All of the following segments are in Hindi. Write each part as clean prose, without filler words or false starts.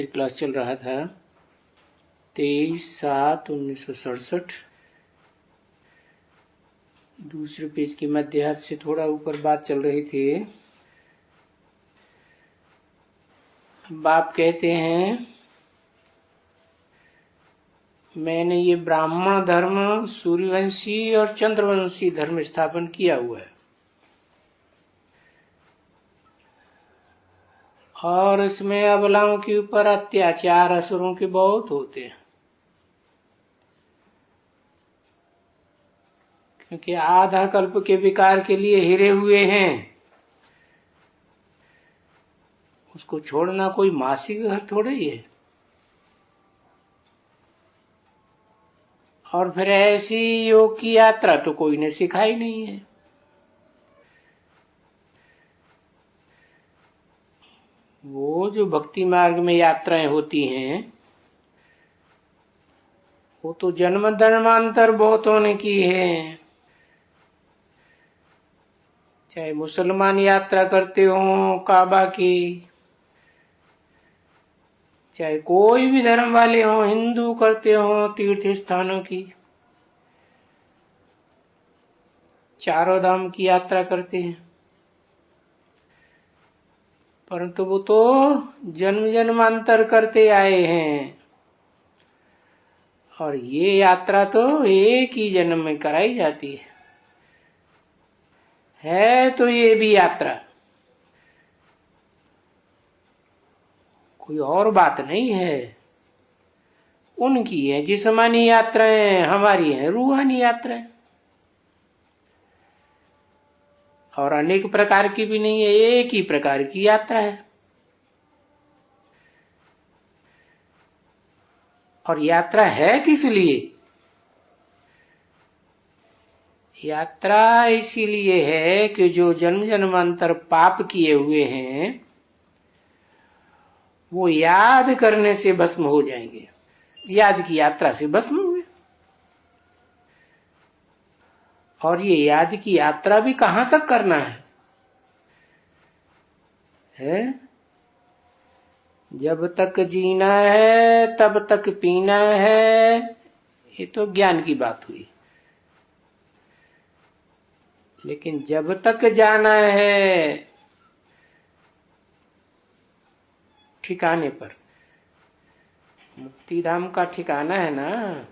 क्लास चल रहा था 23/7/1967। दूसरे पेज के मध्य हाथ से थोड़ा ऊपर बात चल रही थी। बाप कहते हैं, मैंने ये ब्राह्मण धर्म, सूर्यवंशी और चंद्रवंशी धर्म स्थापन किया हुआ है और इसमें अबलाओं के ऊपर अत्याचार असुरों के बहुत होते हैं, क्योंकि आधा कल्प के विकार के लिए हिरे हुए हैं। उसको छोड़ना कोई मासिक घर थोड़े ही है। और फिर ऐसी योग की यात्रा तो कोई ने सिखाई नहीं है। वो जो भक्ति मार्ग में यात्राएं होती हैं, वो तो जन्म धर्मांतर बहुतों ने की है। चाहे मुसलमान यात्रा करते हो काबा की, चाहे कोई भी धर्म वाले हो, हिंदू करते हो तीर्थ स्थानों की, चारों धाम की यात्रा करते हैं, परंतु वो तो जन्म जन्मांतर करते आए हैं। और ये यात्रा तो एक ही जन्म में कराई जाती है तो ये भी यात्रा, कोई और बात नहीं है। उनकी है जिस्मानी यात्राएं, हमारी है रूहानी यात्राएं। और अनेक प्रकार की भी नहीं है, एक ही प्रकार की यात्रा है। और यात्रा है किस लिए? यात्रा इसीलिए है कि जो जन्म जन्मांतर पाप किए हुए हैं वो याद करने से भस्म हो जाएंगे। याद की यात्रा से भस्म हुए। और ये याद की यात्रा भी कहां तक करना है? जब तक जीना है तब तक पीना है, ये तो ज्ञान की बात हुई। लेकिन जब तक जाना है ठिकाने पर, मुक्ति धाम का ठिकाना है ना,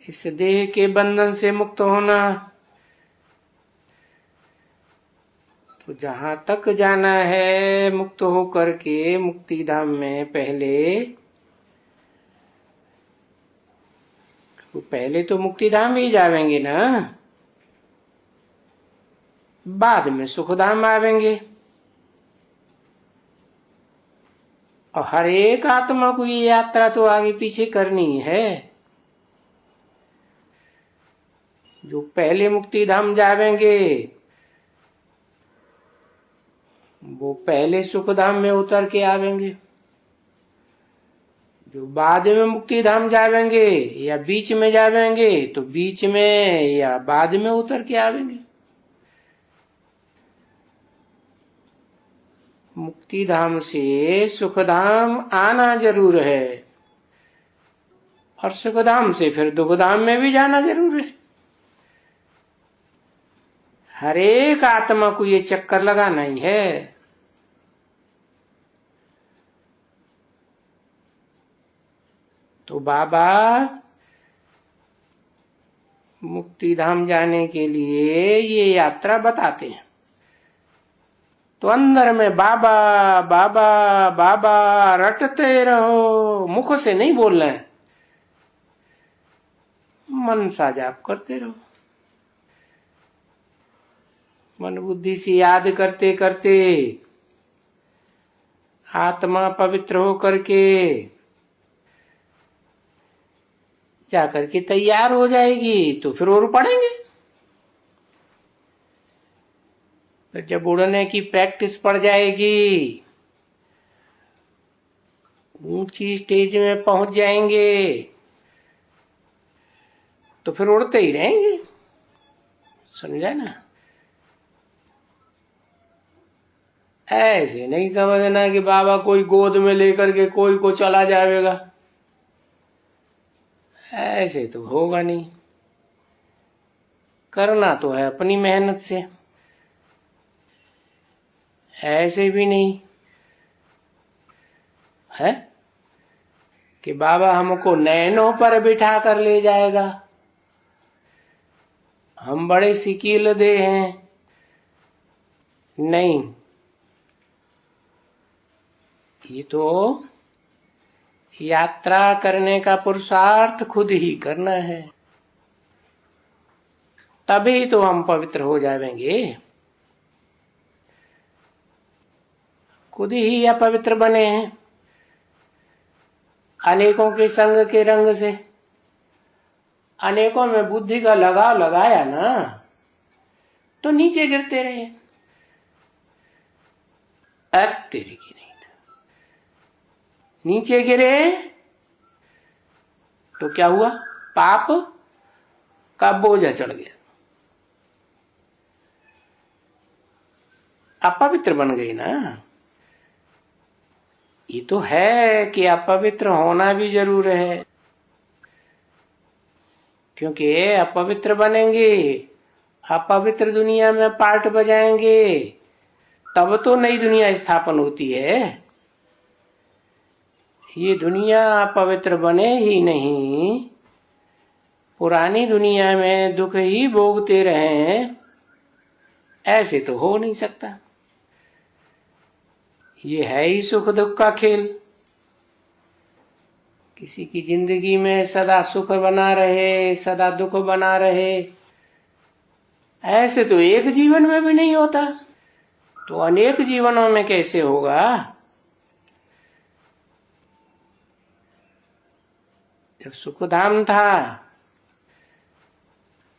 इस देह के बंधन से मुक्त होना। तो जहां तक जाना है मुक्त होकर के मुक्ति धाम में, पहले तो मुक्ति धाम ही जावेंगे ना, बाद में सुखधाम आवेंगे। और हर एक आत्मा को ये यात्रा तो आगे पीछे करनी है। जो पहले मुक्ति धाम जावेंगे वो पहले सुखधाम में उतर के आवेंगे। जो बाद में मुक्ति धाम जावेंगे या बीच में जावेंगे तो बीच में या बाद में उतर के आवेंगे। मुक्ति धाम से सुखधाम आना जरूर है और सुखधाम से फिर दुखधाम में भी जाना जरूर है। हर एक आत्मा को ये चक्कर लगाना ही है। तो बाबा मुक्ति धाम जाने के लिए ये यात्रा बताते हैं। तो अंदर में बाबा बाबा बाबा रटते रहो, मुख से नहीं बोलना है, मन सा जाप करते रहो। मन बुद्धि से याद करते करते आत्मा पवित्र हो करके जाकर के तैयार हो जाएगी। तो फिर और पढ़ेंगे। फिर जब उड़ने की प्रैक्टिस पड़ जाएगी, ऊंची स्टेज में पहुंच जाएंगे, तो फिर उड़ते ही रहेंगे। समझा ना? ऐसे नहीं समझना कि बाबा कोई गोद में लेकर के कोई को चला जाएगा, ऐसे तो होगा नहीं। करना तो है अपनी मेहनत से, ऐसे भी नहीं है कि बाबा हमको नैनों पर बिठा कर ले जाएगा, हम बड़े सिकील दे हैं। नहीं, ये तो यात्रा करने का पुरुषार्थ खुद ही करना है, तभी तो हम पवित्र हो जाएंगे। खुद ही अपवित्र बने हैं अनेकों के संग के रंग से। अनेकों में बुद्धि का लगाव लगाया ना तो नीचे गिरते रहे। तेरी की नहीं था, नीचे गिरे तो क्या हुआ, पाप का बोझा चढ़ गया, अपवित्र बन गई ना। ये तो है कि अपवित्र होना भी जरूर है, क्योंकि अपवित्र बनेंगे, अपवित्र दुनिया में पार्ट बजाएंगे, तब तो नई दुनिया स्थापन होती है। ये दुनिया अपवित्र बने ही नहीं, पुरानी दुनिया में दुख ही भोगते रहें, ऐसे तो हो नहीं सकता। ये है ही सुख दुख का खेल। किसी की जिंदगी में सदा सुख बना रहे, सदा दुख बना रहे, ऐसे तो एक जीवन में भी नहीं होता, तो अनेक जीवनों में कैसे होगा। जब सुखधाम था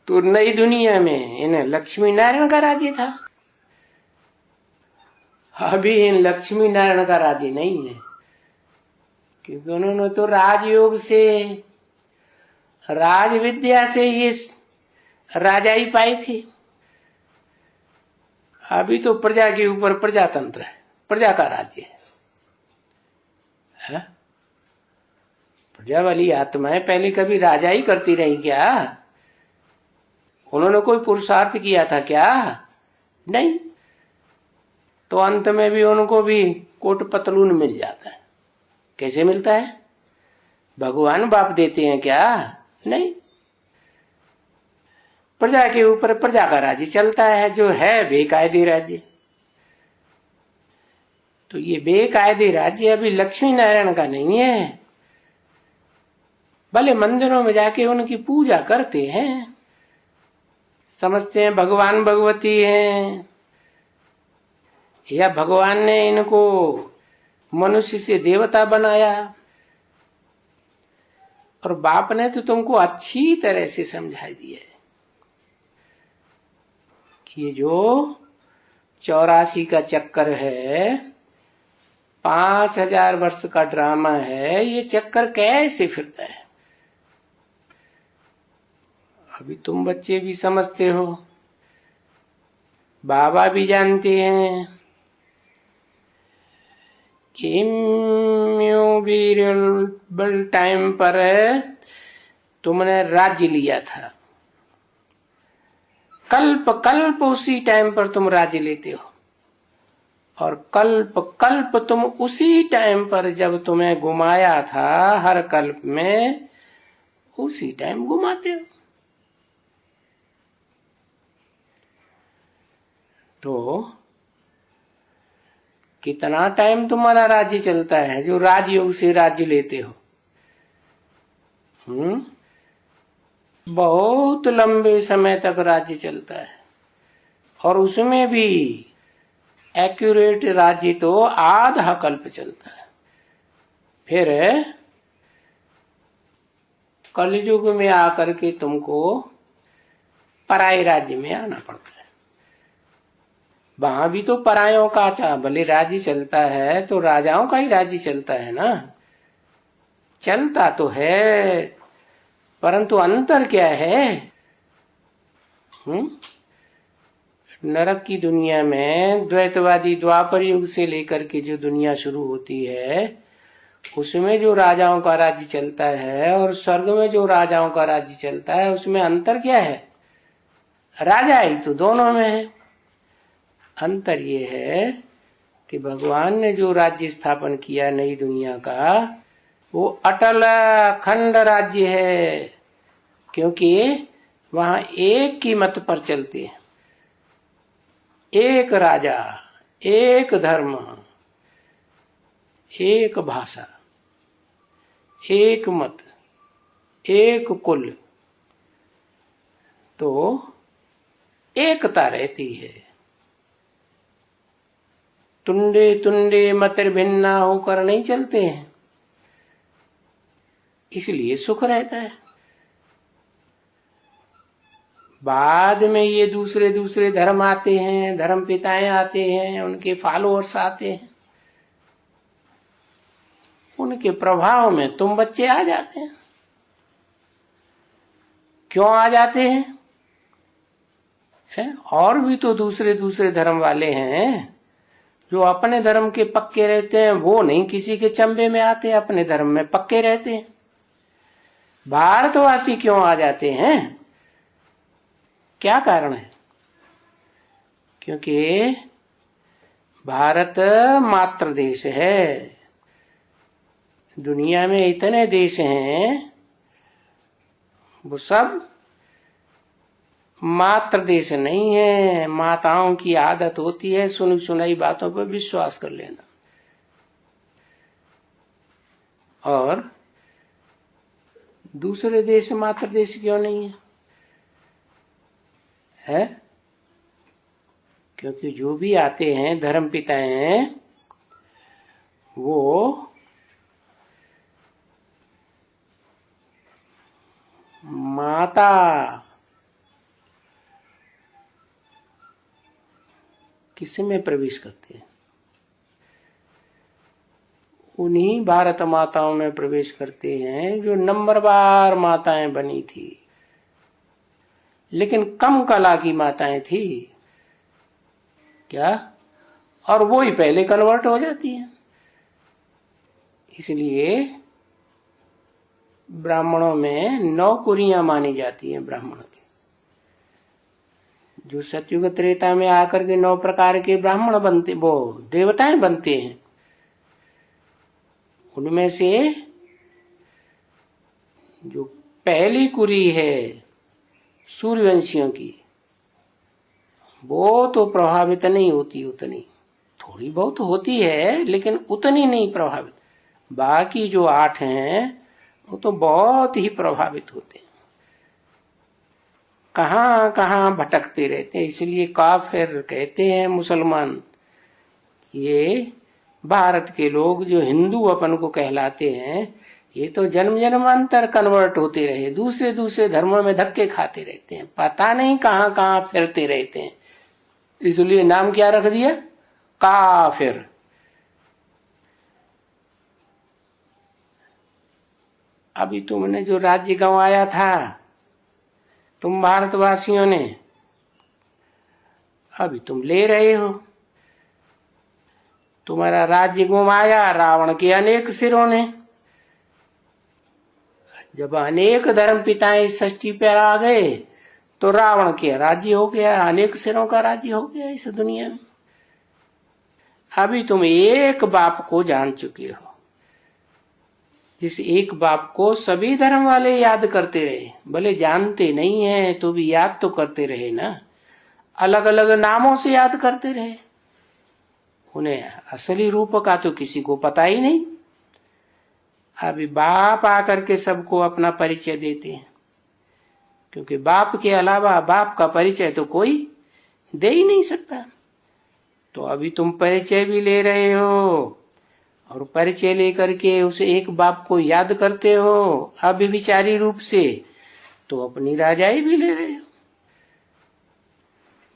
तो नई दुनिया में इन्हें लक्ष्मी नारायण का राज्य था, अभी इन लक्ष्मी नारायण का राज्य नहीं है, क्योंकि उन्होंने तो राजयोग से, राज विद्या से ये राजाई पाई थी। अभी तो प्रजा के ऊपर प्रजातंत्र है, प्रजा का राज्य है। प्रजा वाली आत्माएं पहले कभी राजाई करती रही क्या? उन्होंने कोई पुरुषार्थ किया था क्या? नहीं। तो अंत में भी उनको भी कोट पतलून मिल जाता है। कैसे मिलता है? भगवान बाप देते हैं क्या? नहीं। प्रजा के ऊपर प्रजा का राज्य चलता है, जो है बेकायदे राज्य। तो ये बेकायदे राज्य अभी लक्ष्मी नारायण का नहीं है। भले मंदिरों में जाके उनकी पूजा करते हैं, समझते हैं भगवान भगवती हैं, या भगवान ने इनको मनुष्य से देवता बनाया। और बाप ने तो तुमको अच्छी तरह से समझा दिया है कि ये जो 84 का चक्कर है, 5000 वर्ष का ड्रामा है, ये चक्कर कैसे फिरता है। अभी तुम बच्चे भी समझते हो, बाबा भी जानते हैं कि इम्यूबल टाइम पर तुमने राज्य लिया था, कल्प कल्प उसी टाइम पर तुम राज्य लेते हो, और कल्प कल्प तुम उसी टाइम पर जब तुम्हें घुमाया था, हर कल्प में उसी टाइम घुमाते हो। तो कितना टाइम तुम्हारा राज्य चलता है जो राजयोग से राज्य लेते हो? बहुत लंबे समय तक राज्य चलता है, और उसमें भी एक्यूरेट राज्य तो आधा कल्प चलता है। फिर कलयुग में आकर के तुमको पराये राज्य में आना पड़ता है। वहां भी तो परायों का भले राज्य चलता है, तो राजाओं का ही राज्य चलता है ना। चलता तो है, परंतु अंतर क्या है? नरक की दुनिया में द्वैतवादी द्वापर युग से लेकर के जो दुनिया शुरू होती है उसमें जो राजाओं का राज्य चलता है और स्वर्ग में जो राजाओं का राज्य चलता है उसमें अंतर क्या है? राजा ही तो दोनों में है। अंतर ये है कि भगवान ने जो राज्य स्थापन किया नई दुनिया का वो अटल अखंड राज्य है, क्योंकि वहां एक की मत पर चलते हैं, एक राजा, एक धर्म, एक भाषा, एक मत, एक कुल, तो एकता रहती है। तुंडे तुंडे मतर भिन्ना होकर नहीं चलते हैं, इसलिए सुख रहता है। बाद में ये दूसरे दूसरे धर्म आते हैं, धर्म पिताएं आते हैं, उनके फॉलोअर्स आते हैं, उनके प्रभाव में तुम बच्चे आ जाते हैं। क्यों आ जाते हैं? और भी तो दूसरे दूसरे धर्म वाले हैं जो अपने धर्म के पक्के रहते हैं, वो नहीं किसी के चंबे में आते, अपने धर्म में पक्के रहते हैं। भारतवासी क्यों आ जाते हैं? क्या कारण है? क्योंकि भारत मातृ देश है। दुनिया में इतने देश हैं वो सब मातृ देश नहीं है। माताओं की आदत होती है सुनी सुनाई बातों पर विश्वास कर लेना, और दूसरे देश मातृ देश क्यों नहीं है? क्योंकि जो भी आते हैं धर्म पिताएं हैं वो माता किस में प्रवेश करते हैं? उन्हीं भारत माताओं में प्रवेश करते हैं जो नंबरवार माताएं बनी थी, लेकिन कम कला की माताएं थी क्या, और वो ही पहले कन्वर्ट हो जाती हैं। इसलिए ब्राह्मणों में 9 कुरियां मानी जाती हैं। ब्राह्मण के जो सतयुग त्रेता में आकर के 9 प्रकार के ब्राह्मण बनते, वो देवताएं बनते हैं, उनमें से जो पहली कुरी है सूर्यवंशियों की, वो तो प्रभावित नहीं होती, उतनी थोड़ी बहुत होती है लेकिन उतनी नहीं प्रभावित। बाकी जो 8 हैं वो तो बहुत ही प्रभावित होते हैं, कहां कहां भटकते रहते हैं। इसलिए काफिर कहते हैं मुसलमान, ये भारत के लोग जो हिंदू अपन को कहलाते हैं ये तो जन्म जन्मांतर कन्वर्ट होते रहे, दूसरे दूसरे धर्मों में धक्के खाते रहते हैं, पता नहीं कहां कहां फिरते रहते हैं। इसलिए नाम क्या रख दिया? काफिर। अभी तुमने जो राज्य गंवाया था तुम भारतवासियों ने, अभी तुम ले रहे हो। तुम्हारा राज्य गुमाया रावण के अनेक सिरों ने। जब अनेक धर्म पिताएं इस सृष्टि पर आ गए तो रावण के राज्य हो गया, अनेक सिरों का राज्य हो गया इस दुनिया में। अभी तुम एक बाप को जान चुके हो, जिस एक बाप को सभी धर्म वाले याद करते रहे, भले जानते नहीं है तो भी याद तो करते रहे ना, अलग अलग नामों से याद करते रहे। उन्हें असली रूप का तो किसी को पता ही नहीं। अभी बाप आकर के सबको अपना परिचय देते हैं, क्योंकि बाप के अलावा बाप का परिचय तो कोई दे ही नहीं सकता। तो अभी तुम परिचय भी ले रहे हो और परिचय लेकर के उस एक बाप को याद करते हो अभिविचारी रूप से, तो अपनी राजाई भी ले रहे हो।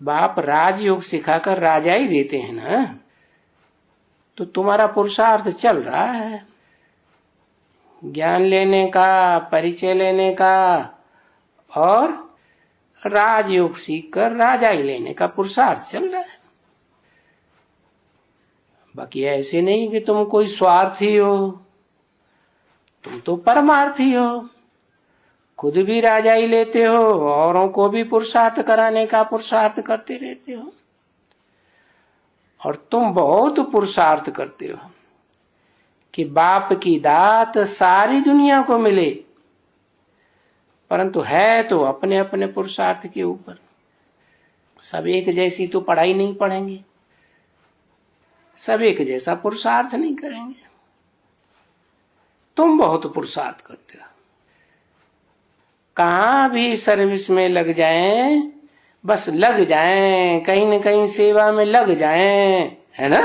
बाप राजयोग सिखाकर राजाई देते हैं ना, तो तुम्हारा पुरुषार्थ चल रहा है ज्ञान लेने का, परिचय लेने का और राजयोग सीख कर राजाई लेने का पुरुषार्थ चल रहा है। बाकी ऐसे नहीं कि तुम कोई स्वार्थी हो, तुम तो परमार्थी हो, खुद भी राजाई लेते हो, औरों को भी पुरुषार्थ कराने का पुरुषार्थ करते रहते हो। और तुम बहुत पुरुषार्थ करते हो कि बाप की दात सारी दुनिया को मिले, परंतु है तो अपने अपने पुरुषार्थ के ऊपर। सब एक जैसी तो पढ़ाई नहीं पढ़ेंगे, सब एक जैसा पुरुषार्थ नहीं करेंगे। तुम बहुत पुरुषार्थ करते हो, कहां भी सर्विस में लग जाएं, बस लग जाएं, कहीं न कहीं सेवा में लग जाएं, है ना?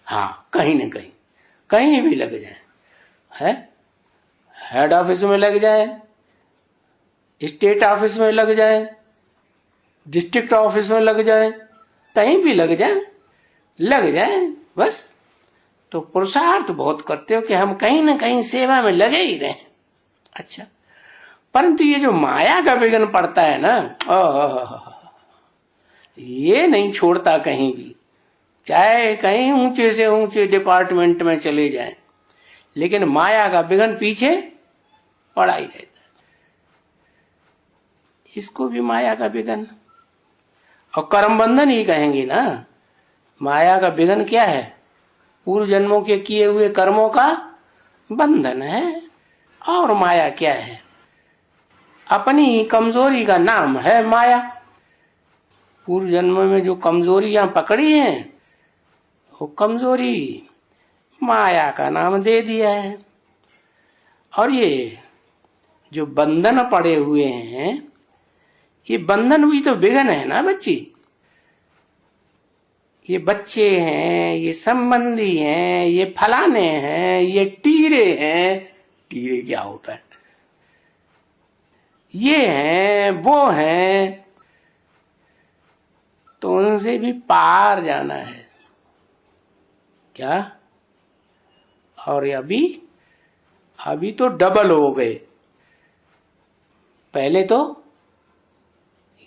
हाँ, कहीं न कहीं, कहीं भी लग जाएं, है? हेड ऑफिस में लग जाएं, स्टेट ऑफिस में लग जाएं, डिस्ट्रिक्ट ऑफिस में लग जाएं, कहीं भी लग जाएं बस। तो पुरुषार्थ बहुत करते हो कि हम कहीं न कहीं सेवा में लगे ही रहें। अच्छा, परंतु ये जो माया का विघ्न पड़ता है ना, ये नहीं छोड़ता कहीं भी, चाहे कहीं ऊंचे से ऊंचे डिपार्टमेंट में चले जाएं, लेकिन माया का विघ्न पीछे पड़ा ही रहता है। इसको भी माया का विघ्न और कर्म बंधन ही कहेंगे ना। माया का विघ्न क्या है? पूर्व जन्मों के किए हुए कर्मों का बंधन है। और माया क्या है? अपनी कमजोरी का नाम है माया। पूर्व जन्म में जो कमजोरियां पकड़ी हैं, वो कमजोरी माया का नाम दे दिया है। और ये जो बंधन पड़े हुए हैं, ये बंधन भी तो विघ्न है ना बच्ची। ये बच्चे हैं, ये संबंधी हैं, ये फलाने हैं, ये टीरे हैं। टीरे क्या होता है? ये हैं, वो हैं, तो उनसे भी पार जाना है क्या? और अभी तो डबल हो गए। पहले तो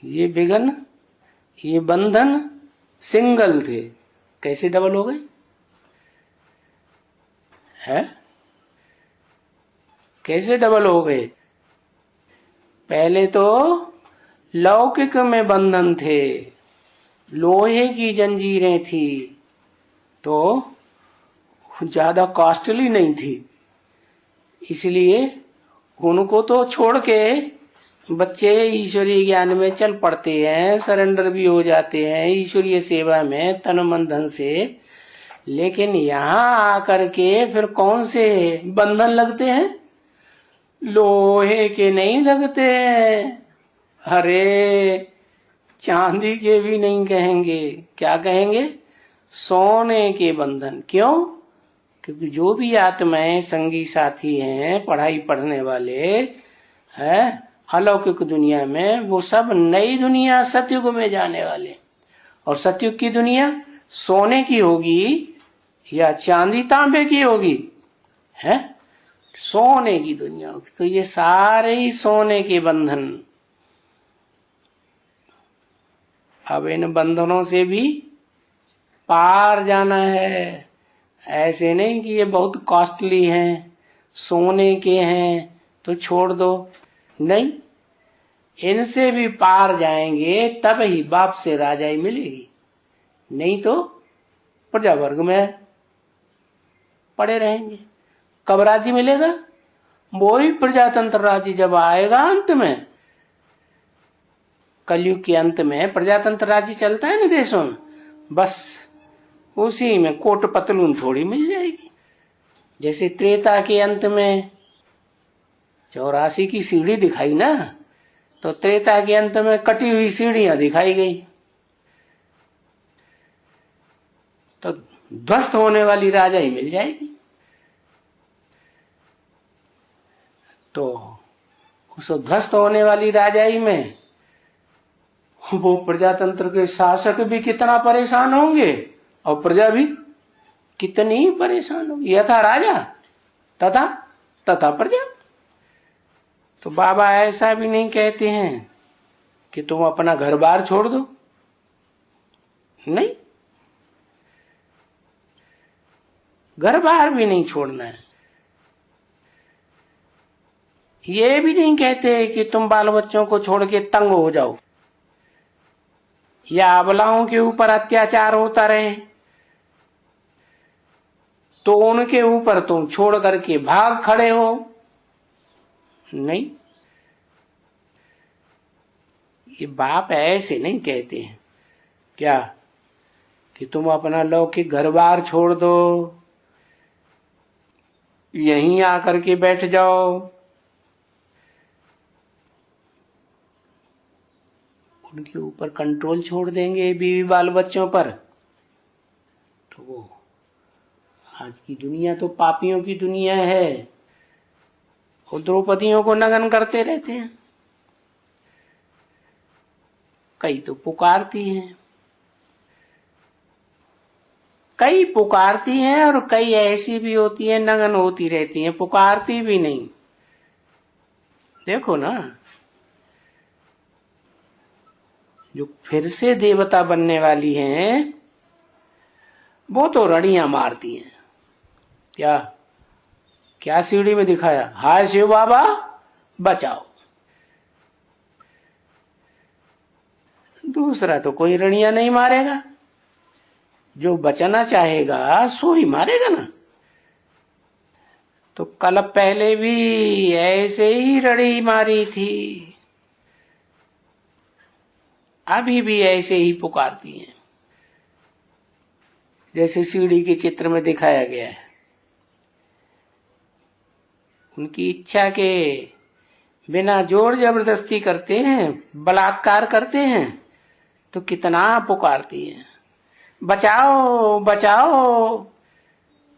ये विघ्न, ये बंधन सिंगल थे, कैसे डबल हो गए? है कैसे डबल हो गए? पहले तो लौकिक में बंधन थे, लोहे की जंजीरें थी, तो ज्यादा कॉस्टली नहीं थी, इसलिए उनको तो छोड़ के बच्चे ईश्वरीय ज्ञान में चल पड़ते हैं, सरेंडर भी हो जाते हैं ईश्वरीय सेवा में तन मन धन से। लेकिन यहाँ आकर के फिर कौन से बंधन लगते हैं? लोहे के नहीं लगते, अरे चांदी के भी नहीं कहेंगे, क्या कहेंगे? सोने के बंधन। क्यों? क्योंकि जो भी आत्माएं संगी साथी हैं, पढ़ाई पढ़ने वाले हैं अलौकिक दुनिया में, वो सब नई दुनिया सतयुग में जाने वाले। और सतयुग की दुनिया सोने की होगी या चांदी तांबे की होगी? है सोने की दुनिया होगी। तो ये सारे ही सोने के बंधन। अब इन बंधनों से भी पार जाना है। ऐसे नहीं कि ये बहुत कॉस्टली हैं, सोने के हैं तो छोड़ दो, नहीं, इनसे भी पार जाएंगे तब ही बाप से राजाई मिलेगी, नहीं तो प्रजा वर्ग में पड़े रहेंगे। कब राज्य मिलेगा? वो ही प्रजातंत्र राज्य जब आएगा अंत में। कलयुग के अंत में प्रजातंत्र राज्य चलता है ना देशों में, बस उसी में कोट पतलून थोड़ी मिल जाएगी। जैसे त्रेता के अंत में 84 की सीढ़ी दिखाई ना, तो त्रेता के अंत में कटी हुई सीढ़ियां दिखाई गई। तो ध्वस्त होने वाली राजाई मिल जाएगी। तो उस ध्वस्त होने वाली राजाई में वो प्रजातंत्र के शासक भी कितना परेशान होंगे और प्रजा भी कितनी परेशान होगी। यथा राजा तथा प्रजा। तो बाबा ऐसा भी नहीं कहते हैं कि तुम अपना घर बार छोड़ दो? नहीं, घर बार भी नहीं छोड़ना है। ये भी नहीं कहते कि तुम बाल बच्चों को छोड़ के तंग हो जाओ या अबलाओं के ऊपर अत्याचार होता रहे तो उनके ऊपर तुम छोड़ करके भाग खड़े हो। नहीं, ये बाप ऐसे नहीं कहते हैं क्या कि तुम अपना लौकिक घर बार छोड़ दो, यहीं आकर के बैठ जाओ। उनके ऊपर कंट्रोल छोड़ देंगे बीवी बाल बच्चों पर, तो वो आज की दुनिया तो पापियों की दुनिया है। वो द्रौपदियों को नग्न करते रहते हैं। कई तो पुकारती हैं, कई पुकारती हैं और कई ऐसी भी होती हैं नग्न होती रहती हैं, पुकारती भी नहीं। देखो ना, जो फिर से देवता बनने वाली हैं वो तो रड़ियां मारती हैं। क्या क्या सीढ़ी में दिखाया, हाय शिव बाबा बचाओ। दूसरा तो कोई रड़ियां नहीं मारेगा, जो बचना चाहेगा सो ही मारेगा ना। तो कल पहले भी ऐसे ही रड़ी मारी थी, अभी भी ऐसे ही पुकारती हैं जैसे सीढ़ी के चित्र में दिखाया गया है। उनकी इच्छा के बिना जोर जबरदस्ती करते हैं, बलात्कार करते हैं तो कितना पुकारती हैं, बचाओ बचाओ।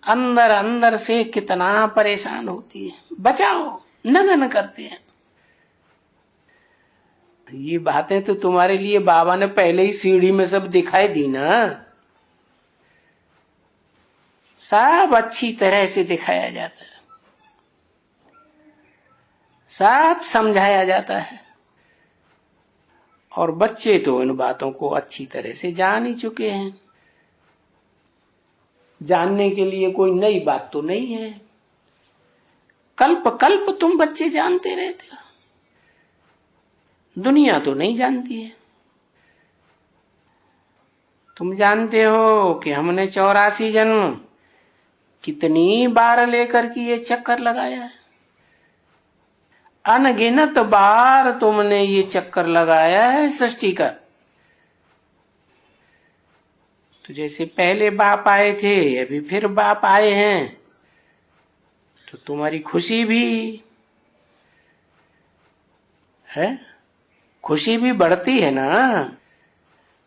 अंदर अंदर से कितना परेशान होती है, बचाओ, नग्न करते हैं। ये बातें तो तुम्हारे लिए बाबा ने पहले ही सीढ़ी में सब दिखाई दी ना, सब अच्छी तरह से दिखाया जाता है, सब समझाया जाता है। और बच्चे तो इन बातों को अच्छी तरह से जान ही चुके हैं। जानने के लिए कोई नई बात तो नहीं है। कल्प कल्प तुम बच्चे जानते रहते हो, दुनिया तो नहीं जानती है। तुम जानते हो कि हमने 84 जन्म कितनी बार लेकर के ये चक्कर लगाया है। अनगिनत बार तुमने ये चक्कर लगाया है सृष्टि का। तो जैसे पहले बाप आए थे, अभी फिर बाप आए हैं, तो तुम्हारी खुशी भी है, खुशी भी बढ़ती है ना।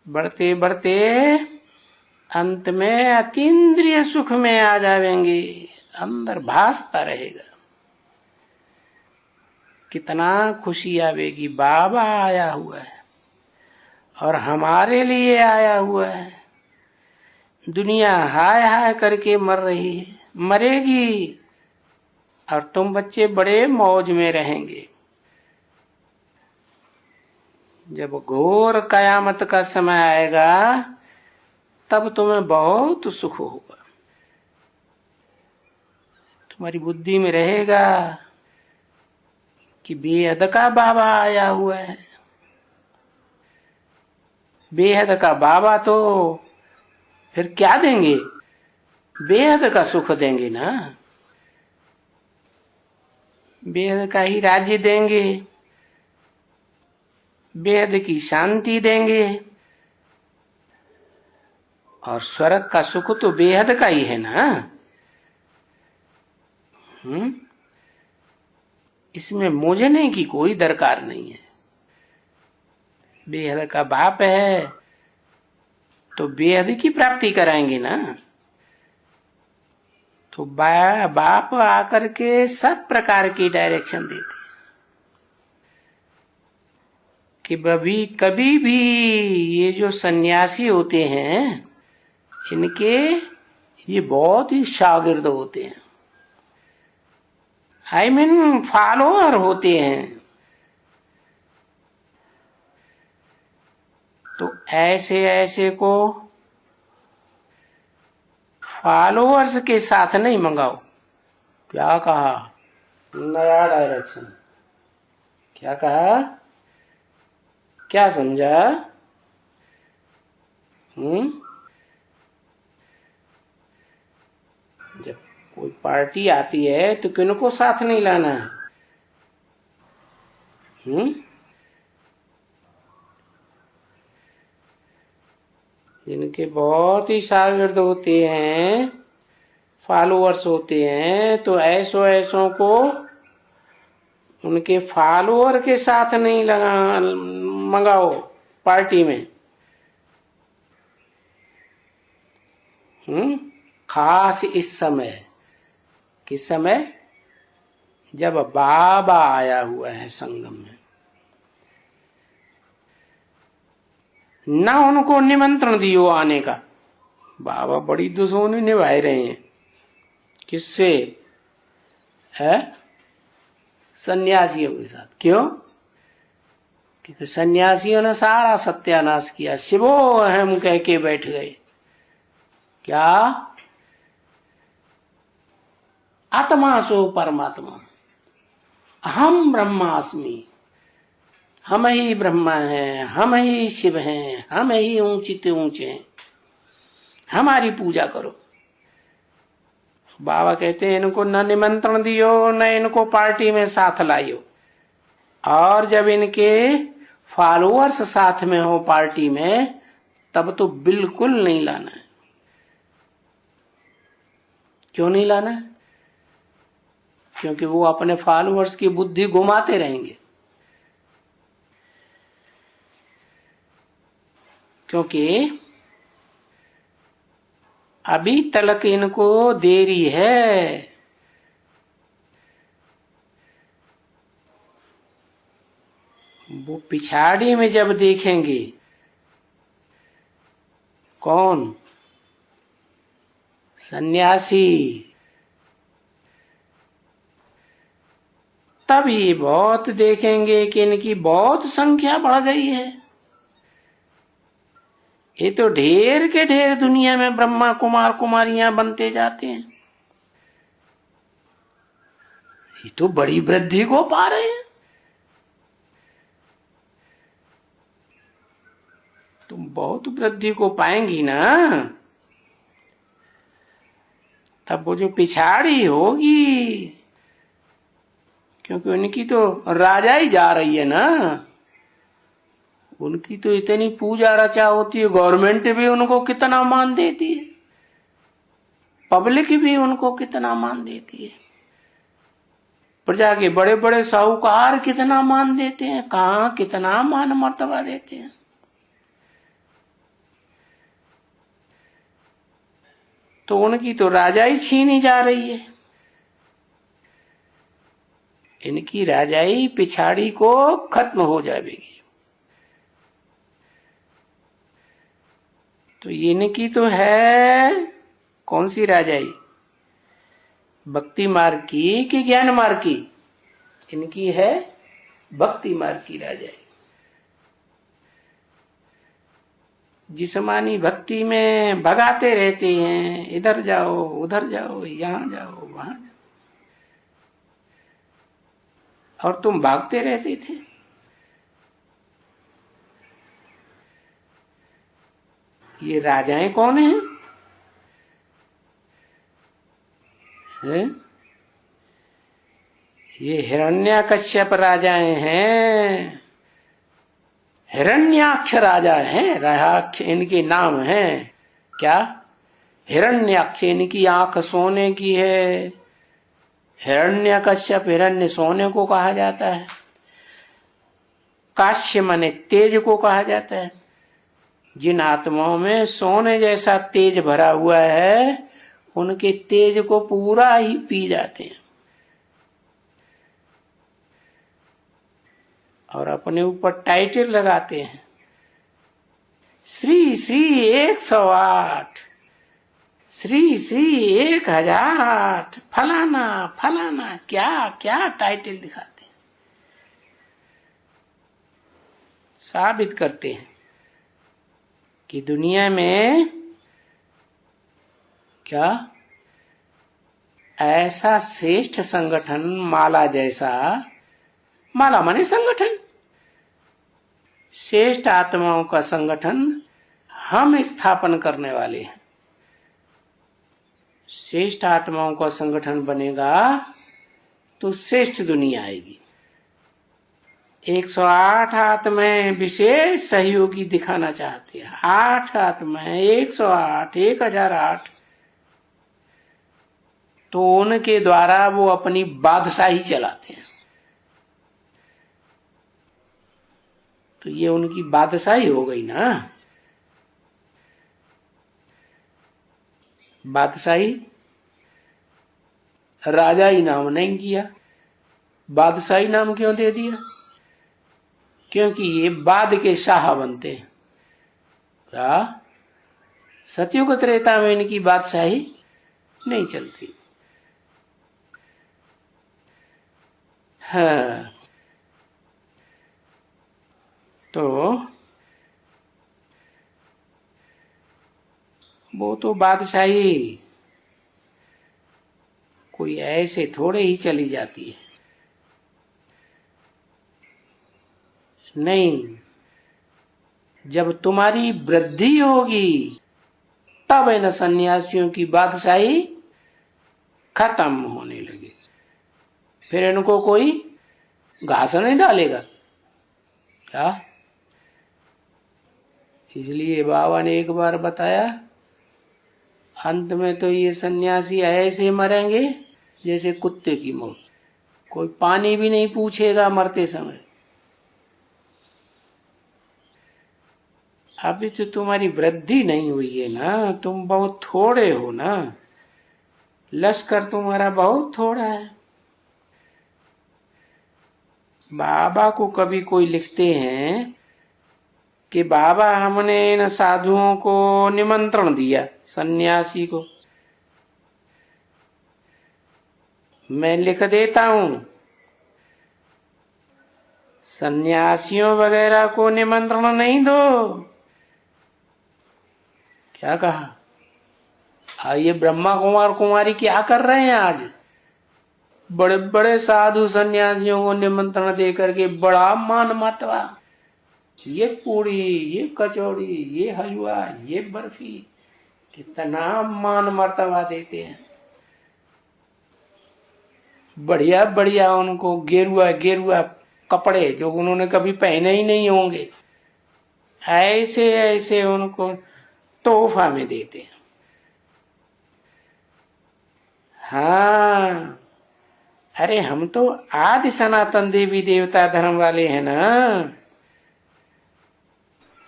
बढ़ते बढ़ते अंत में अतीन्द्रिय सुख में आ जाएंगे, अंदर भासता रहेगा। कितना खुशी आवेगी, बाबा आया हुआ है और हमारे लिए आया हुआ है। दुनिया हाय हाय करके मर रही है, मरेगी, और तुम बच्चे बड़े मौज में रहेंगे। जब घोर कयामत का समय आएगा तब तुम्हें बहुत सुख होगा। तुम्हारी बुद्धि में रहेगा कि बेहद का बाबा आया हुआ है। बेहद का बाबा तो फिर क्या देंगे, बेहद का सुख देंगे ना, बेहद का ही राज्य देंगे, बेहद की शांति देंगे। और स्वर्ग का सुख तो बेहद का ही है ना। इसमें मोजने की कोई दरकार नहीं है। बेहद का बाप है तो बेहद की प्राप्ति कराएंगे ना। तो बाप आकर के सब प्रकार की डायरेक्शन देते हैं कि कभी भी ये जो सन्यासी होते हैं इनके ये बहुत ही शागिर्द होते हैं, फॉलोअर होते हैं। ऐसे ऐसे को फॉलोअर्स के साथ नहीं मंगाओ। क्या कहा? नया डायरेक्शन। क्या कहा? क्या समझा? जब कोई पार्टी आती है तो किनको साथ नहीं लाना है? जिनके बहुत ही शागिर्द होते हैं, फॉलोअर्स होते हैं, तो ऐसो ऐसों को उनके फॉलोअर के साथ नहीं लगा मंगाओ पार्टी में। खास इस समय, किस समय? जब बाबा आया हुआ है संगम में। ना उनको निमंत्रण दियो आने का। बाबा बड़ी दुश्मनी निभाए रहे हैं। किससे? है सन्यासियों के साथ। क्यों? क्योंकि सन्यासियों ने सारा सत्यानाश किया। शिवो अहम कह के बैठ गए। क्या? आत्मा सो परमात्मा, हम ब्रह्मास्मि, हम ही ब्रह्मा हैं, हम ही शिव हैं, हम ही ऊंचित ऊंचे हैं, हमारी पूजा करो। बाबा कहते हैं इनको न निमंत्रण दियो, न इनको पार्टी में साथ लाइयो। और जब इनके फॉलोअर्स साथ में हो पार्टी में, तब तो बिल्कुल नहीं लाना है। क्यों नहीं लाना है? क्योंकि वो अपने फॉलोअर्स की बुद्धि घुमाते रहेंगे। क्योंकि अभी तलक इनको देरी है। वो पिछाड़ी में जब देखेंगे, कौन? सन्यासी, तब ये बहुत देखेंगे कि इनकी बहुत संख्या बढ़ गई है। ये तो ढेर के ढेर दुनिया में ब्रह्मा कुमार कुमारियां बनते जाते हैं। ये तो बड़ी वृद्धि को पा रहे हैं। तुम बहुत वृद्धि को पाएंगी ना, तब वो जो पिछाड़ी होगी, क्योंकि उनकी तो राजा ही जा रही है ना, उनकी तो इतनी पूजा रचा होती है, गवर्नमेंट भी उनको कितना मान देती है, पब्लिक भी उनको कितना मान देती है, प्रजा के बड़े बड़े साहूकार कितना मान देते हैं, कहाँ कितना मान मर्तबा देते हैं। तो उनकी तो राजाई छीनी जा रही है। इनकी राजाई पिछाड़ी को खत्म हो जाएगी। तो इनकी तो है कौन सी राजाई? भक्ति मार्ग की कि ज्ञान मार्ग की? इनकी है भक्ति मार्ग की राजाई। जिस्मानी भक्ति में भगाते रहते हैं, इधर जाओ उधर जाओ, यहां जाओ वहां जाओ, और तुम भागते रहते थे। ये राजाएं कौन हैं? ये हिरण्याकश्यप राजाएं हैं, हिरण्याक्ष राजा हैं। राजाक्ष इनके नाम हैं। क्या? हिरण्याक्ष, इनकी आंख सोने की है। हिरण्यकश्यप, हिरण्य सोने को कहा जाता है। काश्य माने तेज को कहा जाता है। जिन आत्माओं में सोने जैसा तेज भरा हुआ है, उनके तेज को पूरा ही पी जाते हैं और अपने ऊपर टाइटल लगाते हैं, श्री श्री 108, श्री श्री 1008, फलाना फलाना, क्या क्या टाइटल दिखाते हैं, साबित करते हैं कि दुनिया में क्या ऐसा श्रेष्ठ संगठन माला जैसा, माला माने संगठन, श्रेष्ठ आत्माओं का संगठन हम स्थापन करने वाले हैं। श्रेष्ठ आत्माओं का संगठन बनेगा तो श्रेष्ठ दुनिया आएगी। 108 आत्माएं विशेष सहयोगी दिखाना चाहते हैं। 8 आत्माएं, 108, 1008, तो उनके द्वारा वो अपनी बादशाही चलाते हैं। तो ये उनकी बादशाही हो गई ना। बादशाही राजा ही नाम नहीं किया, बादशाही नाम क्यों दे दिया? क्योंकि ये बाद के शाह बनते हैं। क्या सतयुग त्रेता में इनकी बादशाही नहीं चलती। हाँ, तो वो तो बादशाही कोई ऐसे थोड़े ही चली जाती है। नहीं, जब तुम्हारी वृद्धि होगी तब इन सन्यासियों की बादशाही खत्म होने लगेगी। फिर इनको कोई घास नहीं डालेगा। क्या? इसलिए बाबा ने एक बार बताया, अंत में तो ये सन्यासी ऐसे मरेंगे जैसे कुत्ते की मौत, कोई पानी भी नहीं पूछेगा मरते समय। अभी तो तुम्हारी वृद्धि नहीं हुई है ना, तुम बहुत थोड़े हो ना, लश्कर तुम्हारा बहुत थोड़ा है। बाबा को कभी कोई लिखते हैं कि बाबा हमने इन साधुओं को निमंत्रण दिया, सन्यासी को। मैं लिख देता हूं, सन्यासियों वगैरह को निमंत्रण नहीं दो। क्या कहा? ये ब्रह्मा कुमार कुमारी क्या कर रहे हैं आज? बड़े बड़े साधु सन्यासियों को निमंत्रण दे करके बड़ा मान मतवा, ये पूड़ी, ये कचौड़ी, ये हलवा, ये बर्फी, कितना मान मर्तबा देते हैं। बढ़िया बढ़िया उनको गेरुआ गेरुआ कपड़े जो उन्होंने कभी पहने ही नहीं होंगे, ऐसे ऐसे उनको तोहफा में देते हैं। हाँ, अरे हम तो आदि सनातन देवी देवता धर्म वाले हैं ना,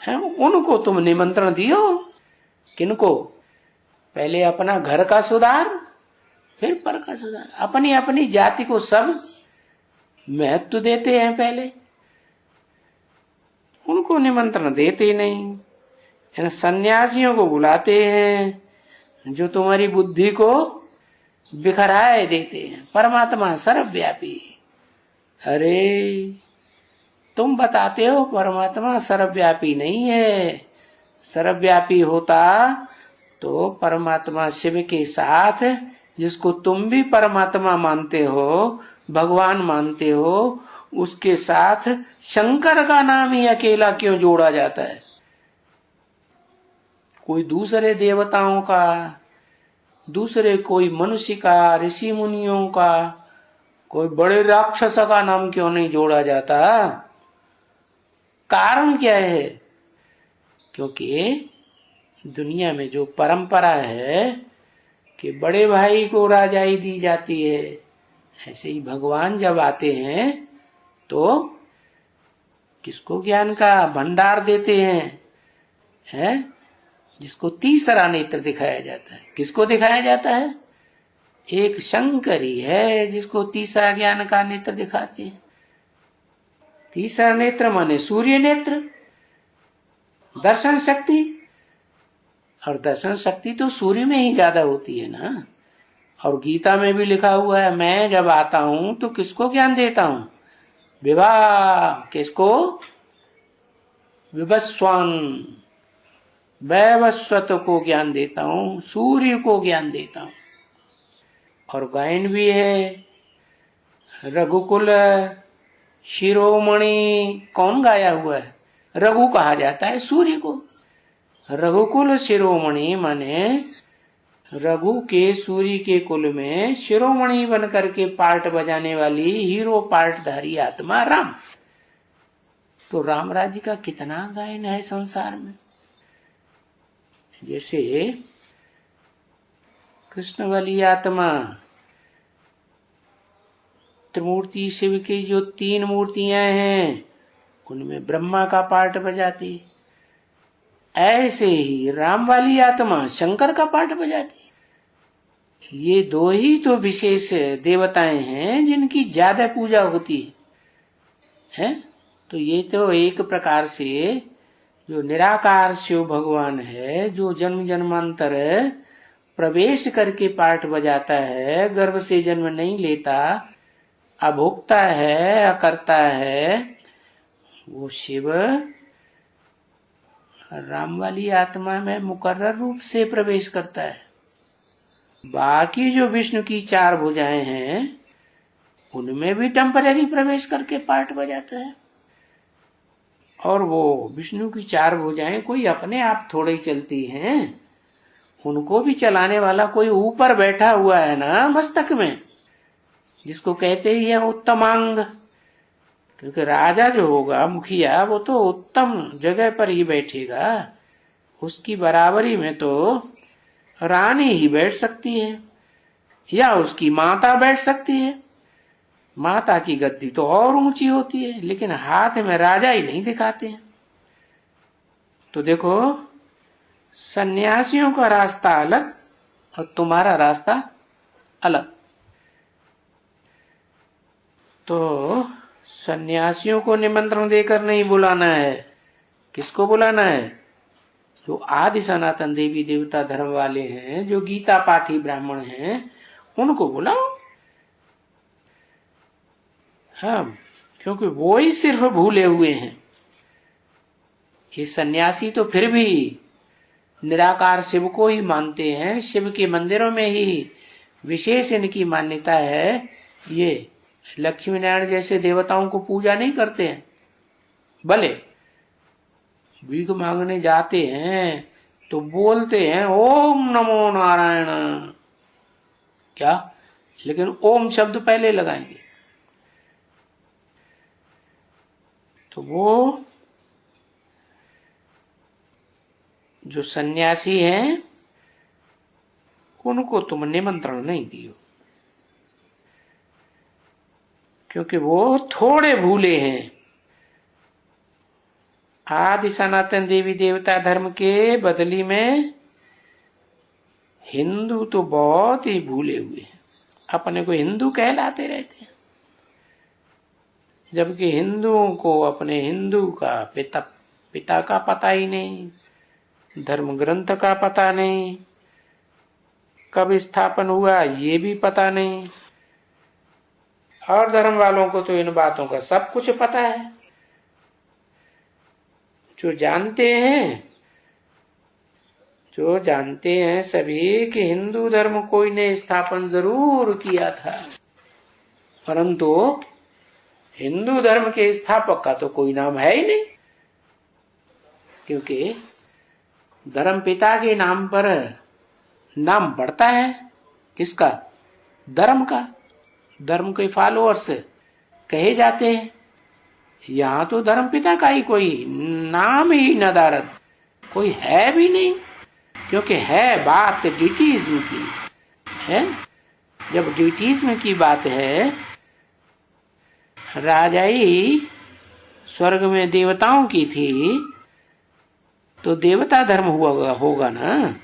हम उनको तुम निमंत्रण दियो। किनको? पहले अपना घर का सुधार, फिर पर का सुधार। अपनी अपनी जाति को सब महत्व देते हैं, पहले उनको निमंत्रण देते नहीं। इन सन्यासियों को बुलाते हैं जो तुम्हारी बुद्धि को बिखराए देते हैं। परमात्मा सर्वव्यापी। अरे तुम बताते हो परमात्मा सर्वव्यापी नहीं है। सर्वव्यापी होता तो परमात्मा शिव के साथ, जिसको तुम भी परमात्मा मानते हो, भगवान मानते हो, उसके साथ शंकर का नाम ही अकेला क्यों जोड़ा जाता है? कोई दूसरे देवताओं का, दूसरे कोई मनुष्य का, ऋषि मुनियों का, कोई बड़े राक्षस का नाम क्यों नहीं जोड़ा जाता? कारण क्या है? क्योंकि दुनिया में जो परंपरा है कि बड़े भाई को राजाई दी जाती है, ऐसे ही भगवान जब आते हैं तो किसको ज्ञान का भंडार देते हैं? जिसको तीसरा नेत्र दिखाया जाता है। किसको दिखाया जाता है? एक शंकर ही है जिसको तीसरा ज्ञान का नेत्र दिखाते हैं। तीसरा नेत्र माने सूर्य नेत्र, दर्शन शक्ति। और दर्शन शक्ति तो सूर्य में ही ज्यादा होती है ना। और गीता में भी लिखा हुआ है, मैं जब आता हूं तो किसको ज्ञान देता हूं? विवाह। किसको? विवस्वान। वैवस्वत को ज्ञान देता हूं, सूर्य को ज्ञान देता हूं। और गायन भी है, रघुकुल शिरोमणि कौन गाया हुआ है? रघु कहा जाता है सूर्य को। रघुकुल शिरोमणि माने रघु के सूर्य के कुल में शिरोमणि बन करके पार्ट बजाने वाली हीरो पार्टधारी आत्मा राम। तो राम राज्य का कितना गायन है संसार में। जैसे कृष्ण वाली आत्मा, त्रिमूर्ति शिव की जो 3 मूर्तियां हैं उनमें ब्रह्मा का पार्ट बजाती, ऐसे ही राम वाली आत्मा शंकर का पार्ट बजाती। ये 2 ही तो विशेष देवताएं हैं जिनकी ज्यादा पूजा होती है। तो ये तो एक प्रकार से जो निराकार शिव भगवान है, जो जन्म जन्मांतर प्रवेश करके पाठ बजाता है, गर्भ से जन्म नहीं लेता, अभोक्ता है, अकर्ता है, वो शिव राम वाली आत्मा में मुकर्रर रूप से प्रवेश करता है। बाकी जो विष्णु की 4 भुजाएं हैं उनमें भी टेम्पररी प्रवेश करके पाठ बजाता है। और वो विष्णु की 4 भुजाएं कोई अपने आप थोड़े ही चलती हैं, उनको भी चलाने वाला कोई ऊपर बैठा हुआ है ना मस्तक में, जिसको कहते ही है उत्तमांग। क्योंकि राजा जो होगा, मुखिया, वो तो उत्तम जगह पर ही बैठेगा। उसकी बराबरी में तो रानी ही बैठ सकती है या उसकी माता बैठ सकती है। माता की गद्दी तो और ऊंची होती है, लेकिन हाथ में राजा ही नहीं दिखाते हैं। तो देखो, सन्यासियों का रास्ता अलग और तुम्हारा रास्ता अलग। तो सन्यासियों को निमंत्रण देकर नहीं बुलाना है। किसको बुलाना है? जो आदि सनातन देवी देवता धर्म वाले हैं, जो गीता पाठी ब्राह्मण हैं, उनको बुलाओ। हाँ, क्योंकि वो ही सिर्फ भूले हुए हैं। ये सन्यासी तो फिर भी निराकार शिव को ही मानते हैं। शिव के मंदिरों में ही विशेष इनकी मान्यता है। ये लक्ष्मी नारायण जैसे देवताओं को पूजा नहीं करते हैं। भले भीख मांगने जाते हैं तो बोलते हैं ओम नमो नारायण, क्या, लेकिन ओम शब्द पहले लगाएंगे। तो वो जो सन्यासी हैं उनको तुम निमंत्रण नहीं दियो, क्योंकि वो थोड़े भूले हैं। आदि सनातन देवी देवता धर्म के बदली में हिंदू तो बहुत ही भूले हुए हैं। अपने को हिंदू कहलाते रहते हैं, जबकि हिंदुओं को अपने हिंदू का पिता का पता ही नहीं, धर्म ग्रंथ का पता नहीं, कब स्थापन हुआ ये भी पता नहीं। और धर्म वालों को तो इन बातों का सब कुछ पता है। जो जानते हैं सभी कि हिंदू धर्म कोई ने स्थापन जरूर किया था, परंतु हिंदू धर्म के स्थापक का तो कोई नाम है ही नहीं। क्योंकि धर्म पिता के नाम पर नाम बढ़ता है किसका? धर्म का। धर्म के फॉलोअर्स कहे जाते हैं। यहाँ तो धर्म पिता का ही कोई नाम ही नदारद कोई है भी नहीं, क्योंकि है बात ड्यूटीज्म की है। जब ड्यूटीज्म की बात है, राजाई स्वर्ग में देवताओं की थी, तो देवता धर्म हुआ होगा ना।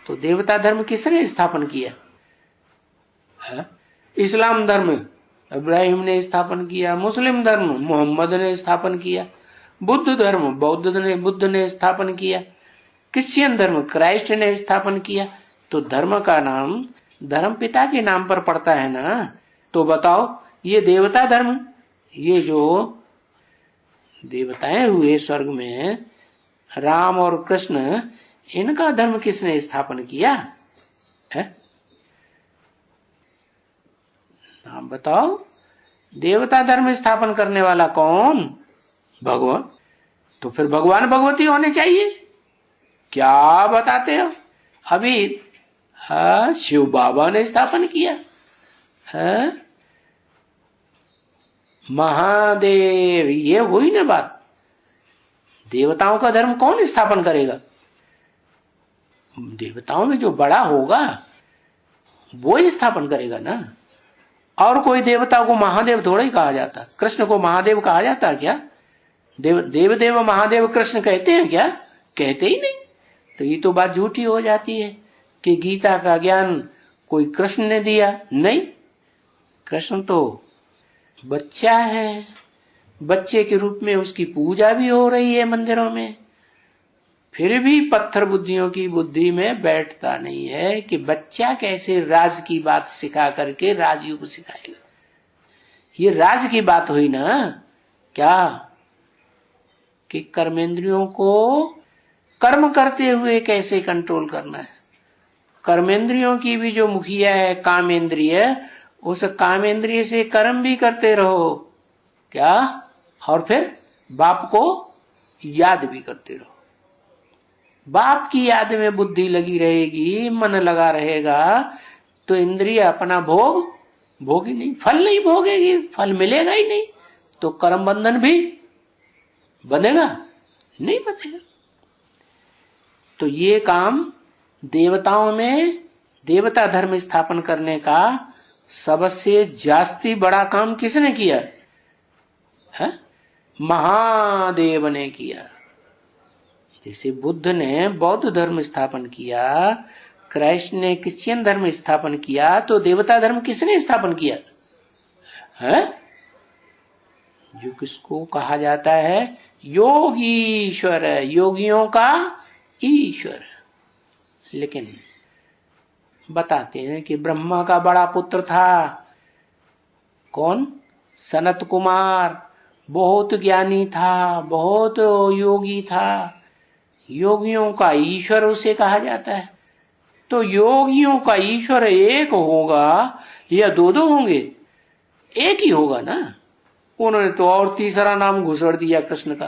तो देवता धर्म किसने स्थापन किया है? इस्लाम धर्म इब्राहिम ने स्थापन किया, मुस्लिम धर्म मोहम्मद ने स्थापन किया, बुद्ध धर्म बुद्ध ने स्थापन किया, क्रिश्चियन धर्म क्राइस्ट ने स्थापन किया। तो धर्म का नाम धर्म पिता के नाम पर पड़ता है ना। तो बताओ, ये देवता धर्म, ये जो देवताएं हुए स्वर्ग में, राम और कृष्ण, इनका धर्म किसने स्थापन किया है? नाम बताओ। देवता धर्म स्थापन करने वाला कौन? भगवान। तो फिर भगवान भगवती होने चाहिए। क्या बताते हो? अभी शिव बाबा ने स्थापन किया है, महादेव, ये हुई ना बात। देवताओं का धर्म कौन स्थापन करेगा? देवताओं में जो बड़ा होगा वो ही स्थापन करेगा ना। और कोई देवता को महादेव थोड़ा ही कहा जाता। कृष्ण को महादेव कहा जाता है क्या? देव महादेव कृष्ण कहते हैं क्या? कहते ही नहीं। तो ये तो बात झूठी हो जाती है कि गीता का ज्ञान कोई कृष्ण ने दिया। नहीं, कृष्ण तो बच्चा है, बच्चे के रूप में उसकी पूजा भी हो रही है मंदिरों में, फिर भी पत्थर बुद्धियों की बुद्धि में बैठता नहीं है कि बच्चा कैसे राज की बात सिखा करके राजयोग सिखाएगा। ये राज की बात हुई ना क्या, कि कर्मेंद्रियों को कर्म करते हुए कैसे कंट्रोल करना है। कर्मेंद्रियों की भी जो मुखिया है कामेंद्रिय, उस कामेंद्रिय से कर्म भी करते रहो क्या, और फिर बाप को याद भी करते रहो। बाप की याद में बुद्धि लगी रहेगी, मन लगा रहेगा, तो इंद्रिय अपना भोगी नहीं, फल नहीं भोगेगी, फल मिलेगा ही नहीं, तो कर्म बंधन भी बनेगा नहीं, बनेगा। तो ये काम देवताओं में देवता धर्म स्थापन करने का सबसे जास्ती बड़ा काम किसने किया है? महादेव ने किया। जैसे बुद्ध ने बौद्ध धर्म स्थापन किया, कृष्ण ने क्रिश्चियन धर्म स्थापन किया, तो देवता धर्म किसने स्थापन किया है? जो किसको कहा जाता है योगीश्वर, योगियों का ईश्वर। लेकिन बताते हैं कि ब्रह्मा का बड़ा पुत्र था कौन? सनत कुमार। बहुत ज्ञानी था, बहुत योगी था, योगियों का ईश्वर उसे कहा जाता है। तो योगियों का ईश्वर एक होगा या दो होंगे? एक ही होगा ना। उन्होंने तो और तीसरा नाम घुसड़ दिया कृष्ण का,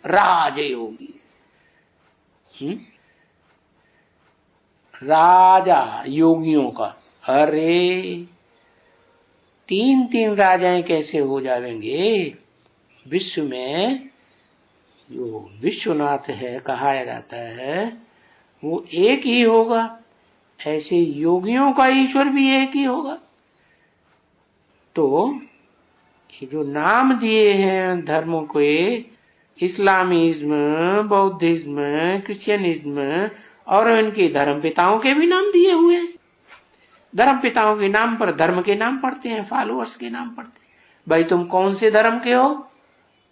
राजयोगी। राजा योगियों का। अरे तीन राजाएं कैसे हो जाएंगे? विश्व में जो विश्वनाथ है कहा जाता है वो एक ही होगा, ऐसे योगियों का ईश्वर भी एक ही होगा। तो ये जो नाम दिए हैं धर्मों को, इस्लामिज्म, बौद्धिज्म, क्रिश्चियनिज्म, और इनके धर्म पिताओं के भी नाम दिए हुए हैं। धर्म पिताओं के नाम पर धर्म के नाम पढ़ते हैं, फॉलोअर्स के नाम पढ़ते हैं। भाई तुम कौन से धर्म के हो,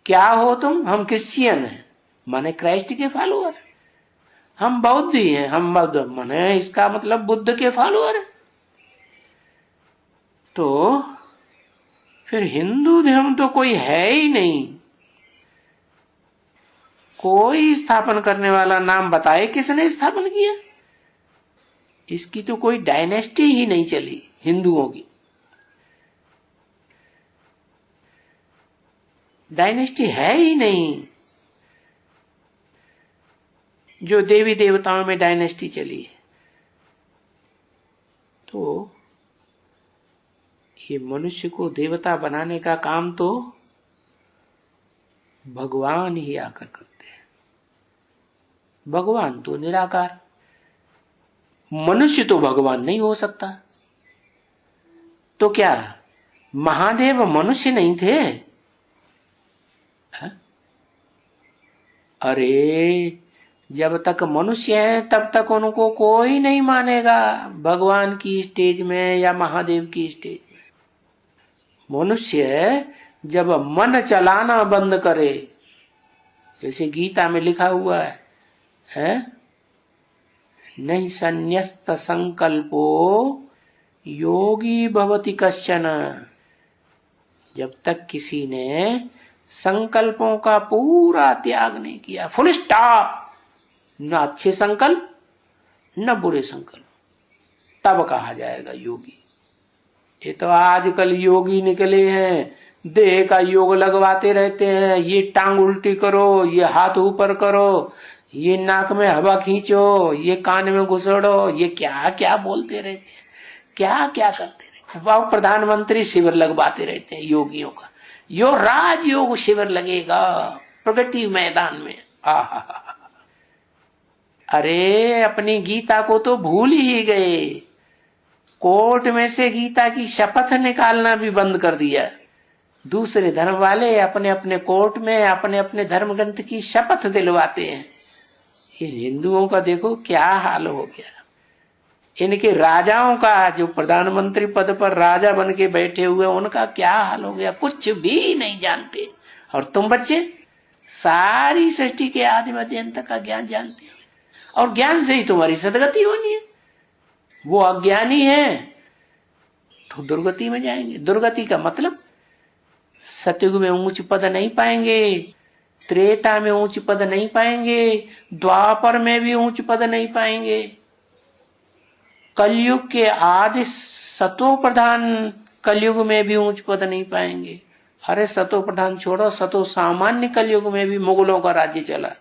क्या हो तुम? हम क्रिश्चियन हैं, माने क्राइस्ट के फॉलोअर। हम बौद्धि हैं, हम बौद्ध माने इसका मतलब बुद्ध के फॉलोअर। तो फिर हिंदू धर्म तो कोई है ही नहीं। कोई स्थापन करने वाला नाम बताए किसने स्थापन किया? इसकी तो कोई डायनेस्टी ही नहीं चली हिंदुओं की। डायनेस्टी है ही नहीं। जो देवी देवताओं में डायनेस्टी चली है, तो ये मनुष्य को देवता बनाने का काम तो भगवान ही आकर करते हैं। भगवान तो निराकार, मनुष्य तो भगवान नहीं हो सकता। तो क्या महादेव मनुष्य नहीं थे? है? अरे जब तक मनुष्य है तब तक उनको कोई नहीं मानेगा भगवान की स्टेज में या महादेव की स्टेज में। मनुष्य जब मन चलाना बंद करे, जैसे गीता में लिखा हुआ है नहीं संन्यस्त संकल्पो योगी भवति कश्चन। जब तक किसी ने संकल्पों का पूरा त्याग नहीं किया, फुल स्टॉप, न अच्छे संकल्प न बुरे संकल्प, तब कहा जाएगा योगी। ये तो आजकल योगी निकले हैं, देह का योग लगवाते रहते हैं, ये टांग उल्टी करो, ये हाथ ऊपर करो, ये नाक में हवा खींचो, ये कान में घुसड़ो, ये क्या क्या बोलते रहते हैं, क्या क्या करते रहते हैं। वह प्रधानमंत्री शिविर लगवाते रहते हैं योगियों का, यो राजयोग शिविर लगेगा प्रगति मैदान में। आहा, अरे अपनी गीता को तो भूल ही गए, कोर्ट में से गीता की शपथ निकालना भी बंद कर दिया। दूसरे धर्म वाले अपने अपने कोर्ट में अपने अपने धर्म ग्रंथ की शपथ दिलवाते हैं। ये हिंदुओं का देखो क्या हाल हो गया। इनके राजाओं का, जो प्रधानमंत्री पद पर राजा बन के बैठे हुए, उनका क्या हाल हो गया, कुछ भी नहीं जानते। और तुम बच्चे सारी सृष्टि के आदि मध्य अंत का ज्ञान जानते हो, और ज्ञान से ही तुम्हारी सदगति होनी है। वो अज्ञानी है तो दुर्गति में जाएंगे। दुर्गति का मतलब सतयुग में ऊंच पद नहीं पाएंगे, त्रेता में ऊंच पद नहीं पाएंगे, द्वापर में भी ऊंच पद नहीं पाएंगे, कलयुग के आदि सतो प्रधान कलयुग में भी ऊंच पद नहीं पाएंगे। अरे सतो प्रधान छोड़ो, सतो सामान्य कलयुग में भी मुगलों का राज्य चला।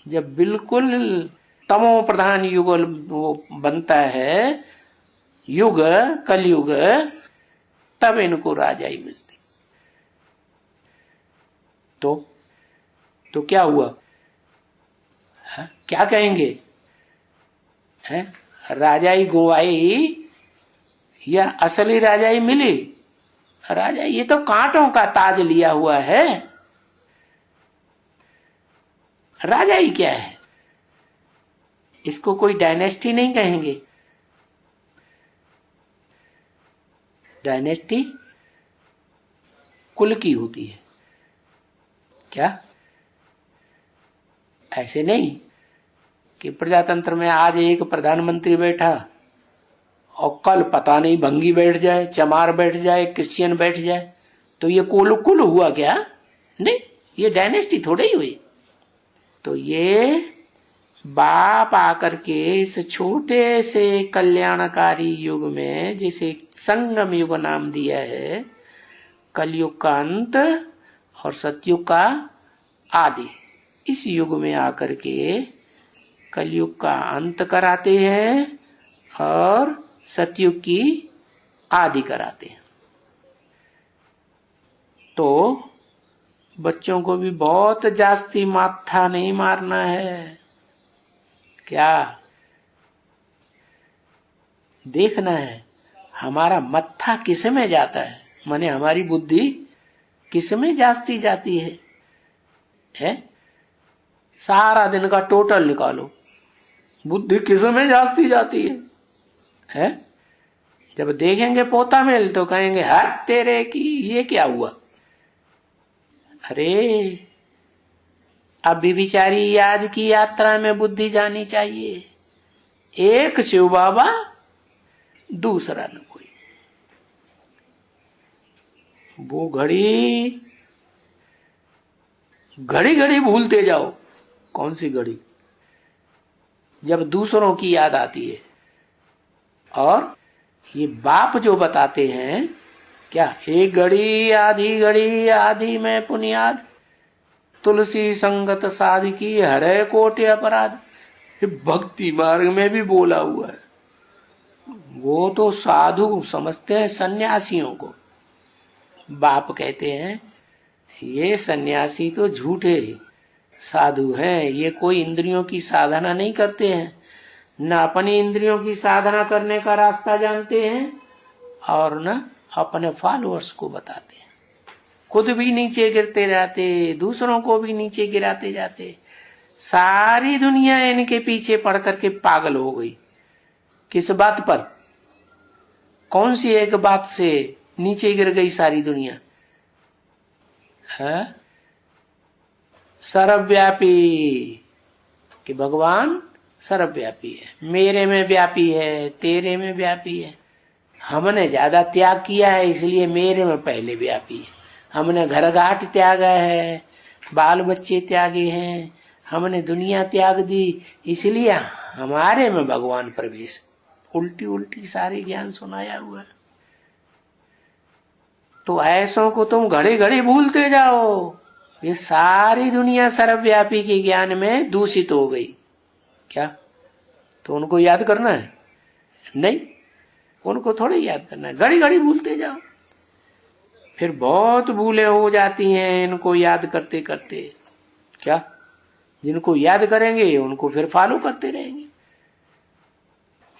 जब बिल्कुल तमो प्रधान युग वो बनता है, युग कलयुग, तब इनको राजाई मिलती। तो क्या हुआ है? क्या कहेंगे है? राजाई गुवाई या असली राजाई मिली? राजाई ये तो कांटों का ताज लिया हुआ है। राजाई क्या है? इसको कोई डायनेस्टी नहीं कहेंगे। डायनेस्टी कुल की होती है क्या? ऐसे नहीं कि प्रजातंत्र में आज एक प्रधानमंत्री बैठा और कल पता नहीं भंगी बैठ जाए, चमार बैठ जाए, क्रिश्चियन बैठ जाए, तो ये कुल हुआ क्या? नहीं, ये डायनेस्टी थोड़े ही हुई। तो ये बाप आकर के इस छोटे से कल्याणकारी युग में, जिसे संगम युग नाम दिया है, कलयुग का अंत और सतयुग का आदि, इस युग में आकर के कलयुग का अंत कराते हैं और सतयुग की आदि कराते हैं। तो बच्चों को भी बहुत जास्ती माथा नहीं मारना है। क्या देखना है हमारा मत्था किस में जाता है, माने हमारी बुद्धि किस में जास्ती जाती है? सारा दिन का टोटल निकालो, बुद्धि किस में जास्ती जाती है? जब देखेंगे पोता मेल तो कहेंगे हट तेरे की, ये क्या हुआ? अरे अभी बिचारी याद की यात्रा में बुद्धि जानी चाहिए। एक शिव बाबा, दूसरा न कोई। वो घड़ी घड़ी भूलते जाओ। कौन सी घड़ी? जब दूसरों की याद आती है। और ये बाप जो बताते हैं, क्या एक घड़ी आधी में पुनियाद, तुलसी संगत साध की हरे कोटि अपराध। ये भक्ति मार्ग में भी बोला हुआ है। वो तो साधु समझते हैं सन्यासियों को। बाप कहते हैं ये सन्यासी तो झूठे साधु हैं, ये कोई इंद्रियों की साधना नहीं करते हैं, न अपनी इंद्रियों की साधना करने का रास्ता जानते हैं और न अपने फॉलोअर्स को बताते हैं। खुद भी नीचे गिरते जाते, दूसरों को भी नीचे गिराते जाते। सारी दुनिया इनके पीछे पड़ करके पागल हो गई। किस बात पर? कौन सी एक बात से नीचे गिर गई सारी दुनिया? है सर्वव्यापी, कि भगवान सर्वव्यापी है, मेरे में व्यापी है, तेरे में व्यापी है। हमने ज्यादा त्याग किया है इसलिए मेरे में पहले व्यापी है। हमने घर घाट त्यागा है, बाल बच्चे त्यागे हैं, हमने दुनिया त्याग दी इसलिए हमारे में भगवान प्रवेश। उल्टी उल्टी सारी ज्ञान सुनाया हुआ है। तो ऐसों को तुम घड़ी घड़ी भूलते जाओ। ये सारी दुनिया सर्वव्यापी के ज्ञान में दूषित हो गई। क्या तो उनको याद करना है? नहीं, उनको थोड़े याद करना है। घड़ी घड़ी भूलते जाओ, फिर बहुत भूले हो जाती हैं इनको याद करते करते। क्या जिनको याद करेंगे उनको फिर फॉलो करते रहेंगे।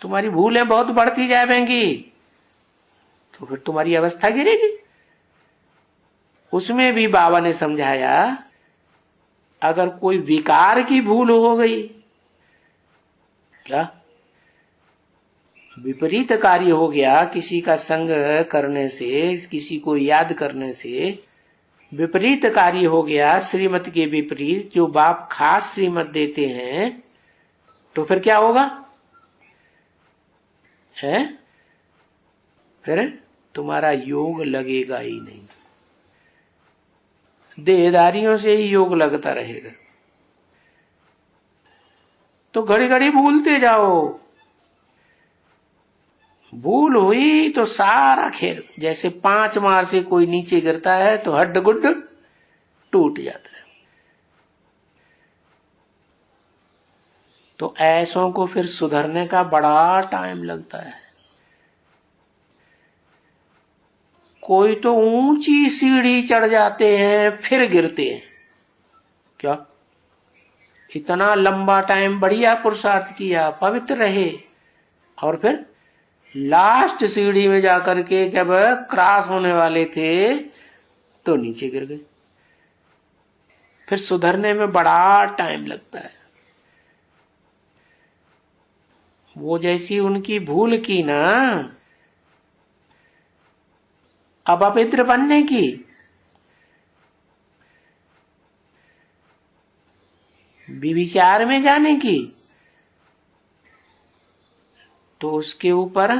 तुम्हारी भूलें बहुत बढ़ती जाएंगी तो फिर तुम्हारी अवस्था गिरेगी। उसमें भी बाबा ने समझाया, अगर कोई विकार की भूल हो गई, क्या विपरीत कार्य हो गया, किसी का संग करने से, किसी को याद करने से विपरीत कार्य हो गया, श्रीमत के विपरीत, जो बाप खास श्रीमत देते हैं, तो फिर क्या होगा? है फिर तुम्हारा योग लगेगा ही नहीं। देहदारियों से ही योग लगता रहेगा। तो घड़ी घड़ी भूलते जाओ। भूल हुई तो सारा खेल, जैसे 5 मार से कोई नीचे गिरता है तो हड्ड गुड्ड टूट जाता है। तो ऐसों को फिर सुधरने का बड़ा टाइम लगता है। कोई तो ऊंची सीढ़ी चढ़ जाते हैं फिर गिरते हैं। क्या इतना लंबा टाइम बढ़िया पुरुषार्थ किया, पवित्र रहे, और फिर लास्ट सीढ़ी में जाकर के जब क्रॉस होने वाले थे तो नीचे गिर गए। फिर सुधरने में बड़ा टाइम लगता है। वो जैसी उनकी भूल की ना, अब अपवित्र बनने की, विचार में जाने की, तो उसके ऊपर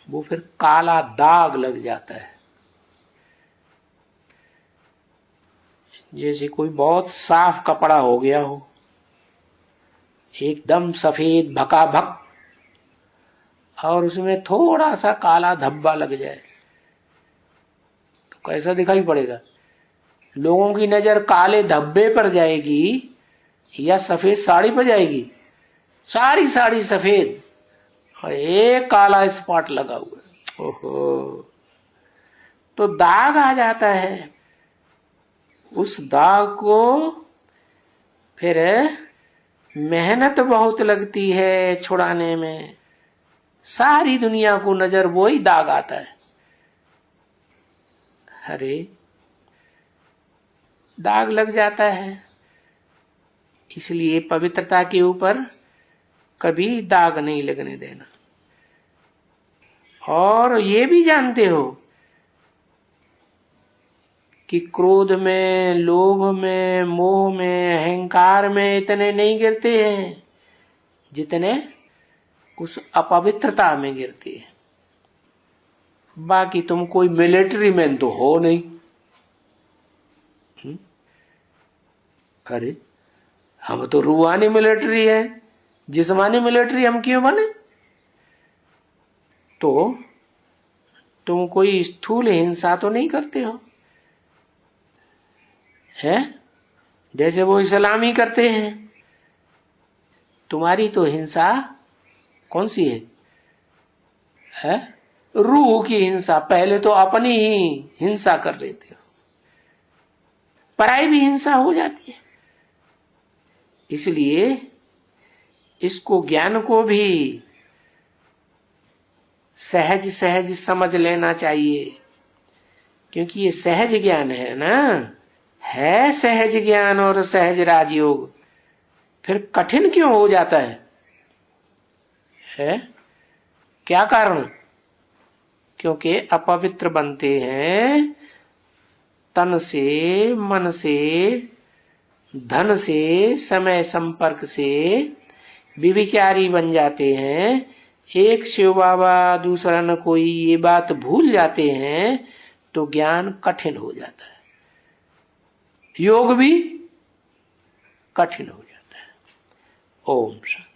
वो फिर काला दाग लग जाता है। जैसे कोई बहुत साफ कपड़ा हो गया हो, एकदम सफेद भकाभक, और उसमें थोड़ा सा काला धब्बा लग जाए तो कैसा दिखाई पड़ेगा? लोगों की नजर काले धब्बे पर जाएगी या सफेद साड़ी पर जाएगी? सारी साड़ी सफेद और एक काला स्पॉट लगा हुआ है। ओहो, तो दाग आ जाता है। उस दाग को फिर मेहनत बहुत लगती है छुड़ाने में। सारी दुनिया को नजर वही दाग आता है। अरे दाग लग जाता है। इसलिए पवित्रता के ऊपर कभी दाग नहीं लगने देना। और ये भी जानते हो कि क्रोध में, लोभ में, मोह में, अहंकार में इतने नहीं गिरते हैं जितने उस अपवित्रता में गिरते हैं। बाकी तुम कोई मिलिट्री मैन तो हो नहीं। अरे हम तो रूहानी मिलिट्री है, जिस्मानी मिलिट्री हम क्यों बने? तो तुम कोई स्थूल हिंसा तो नहीं करते हो, है? जैसे वो इस्लामी करते हैं। तुम्हारी तो हिंसा कौन सी है? रूह की हिंसा। पहले तो अपनी ही हिंसा कर लेते हो, पराई भी हिंसा हो जाती है। इसलिए इसको, ज्ञान को भी सहज सहज समझ लेना चाहिए, क्योंकि ये सहज ज्ञान है ना, है सहज ज्ञान और सहज राजयोग। फिर कठिन क्यों हो जाता है? क्या कारण? क्योंकि अपवित्र बनते हैं, तन से, मन से, धन से, समय संपर्क से विविचारी बन जाते हैं। एक शिव बाबा दूसरा न कोई, ये बात भूल जाते हैं तो ज्ञान कठिन हो जाता है। योग भी कठिन हो जाता है। ओम शांति।